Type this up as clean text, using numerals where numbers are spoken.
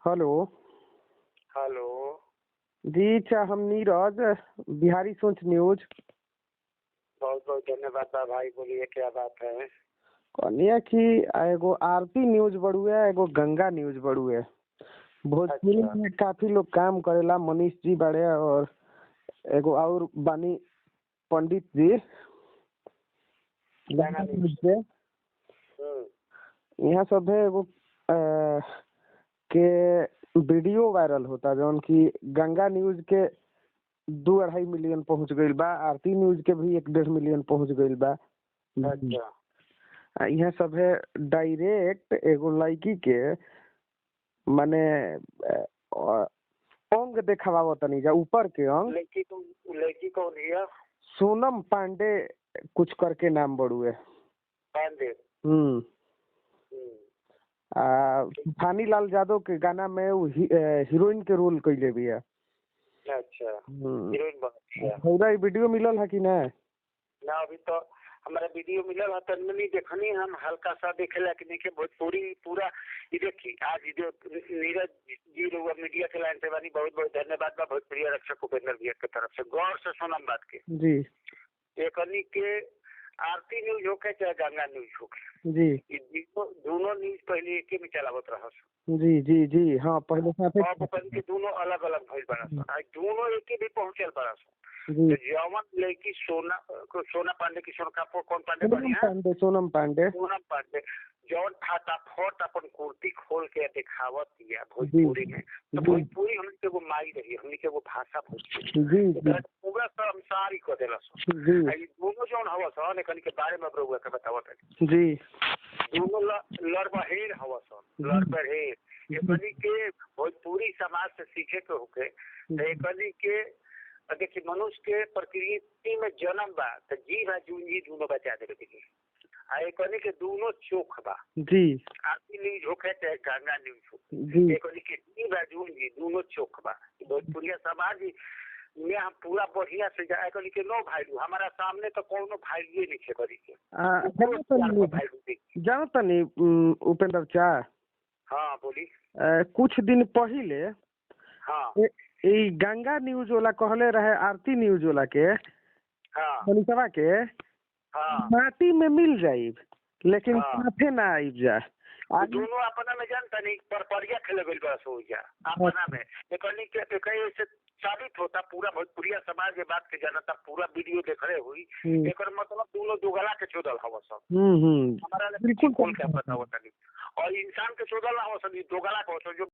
Hello. Hello. जी अच्छा, हम नीरज, बिहारी सोच न्यूज। बहुत बहुत धन्यवाद बा भाई, बोलिए क्या बात है। कहनिया कि एगो आरती न्यूज बड़ुए, एगो गंगा न्यूज बड़ुए। भोजपुरी अच्छा। में काफी लोग काम करेला, मनीष जी बड़े और एगो और बानी पंडित जी गंगा न्यूज से। हम्म, यहाँ सब है एगो के वीडियो वायरल होता जौन की गंगा न्यूज के 2-2.5 मिलियन पहुंच गईल बा, आरती न्यूज के भी 1-1.5 मिलियन पहुंच गईल बा। अच्छा। यहाँ सब है डायरेक्ट एगो लड़की के माने अंग देखावा तनी जा, ऊपर के अंग। लड़की कौन है? सोनम पांडे कुछ करके नाम बड़ुए। पांडे। हम्म। हम्म, फानी लाल यादव के गाना में वो हीरोइन के रोल कैले भी है। अच्छा। हीरोइन बनती है। पूरा वीडियो मिलल है कि ना? ना अभी तो हमारा वीडियो मिलल है, तो नहीं देखनी, हम हल्का सा देखेला कि नहीं के भोजपुरी पूरा ये देखी। आज नीरज जी लोग मीडिया के लाइन से बानी, बहुत बहुत धन्यवाद बा भोजपुरी रक्षक उपेंद्र भैया के तरफ से। गौर से सुनम बात के जी एकनी के आरती न्यूज होके चाहे गंगा न्यूज होके, जी दोनों न्यूज पहले एक में चलावत रहा। जी जी जी हाँ, पहले साथे अब के दोनों अलग अलग भइल बड़ा सन, दोनों एक भी पहुंचल बड़ा सन। जी। तो जवन लड़की सोना पांडे की कौन पांडे सोनम पांडे सोनम पांडे जौन फटाफट अपन कुर्ती खोल के दिखावत दिया भोजपुरी में। तो भोजपुरी हमनी के एगो माई रही, हमनी के एगो भाषा भोजपुरी पूरा संसार ही कर देला सन। आई दोनों जौन हवा सन एकनी के बारे में रउआ के बतावत है जी। दोनों लड़बहेर हवा सन, लड़बहेर। एकनी के भोजपुरी समाज से सीखे के होके, एकनी के देखिए मनुष्य के प्रकृति में जन्म बा तो जीव है जून जी दोनों बचा दे देखिए। एकनी के दोनों चोख बा जी। आरती न्यूज होके चाहे गंगा न्यूज हो जी, एकनी के जीव है जून जी दोनों चोख बा। भोजपुरी समाज में हम पूरा बढ़िया से जाए करी के नो भाईलू हमारा सामने तो कोनो भाईलू नहीं थे करी के जानता नहीं उपेंद्र चा। हाँ बोली। कुछ दिन पहले हाँ गंगा न्यूज वाला कहले रहे आरती न्यूज वाला के मनीषवा के माटी में मिल जाये लेकिन साथे ना आई जा। दोनों अपना में जानता नहीं परपरिया खेले गई बस हो जा अपना में एकनी के से साबित होता। पूरा भोजपुरिया समाज के बात के जानता, पूरा वीडियो देख रहे हुई। एक मतलब दोनों दोगला के चोदल हवा सब हमारा बिल्कुल खोल के बताओ। और इंसान के चोदल हवा सब दोगला को जो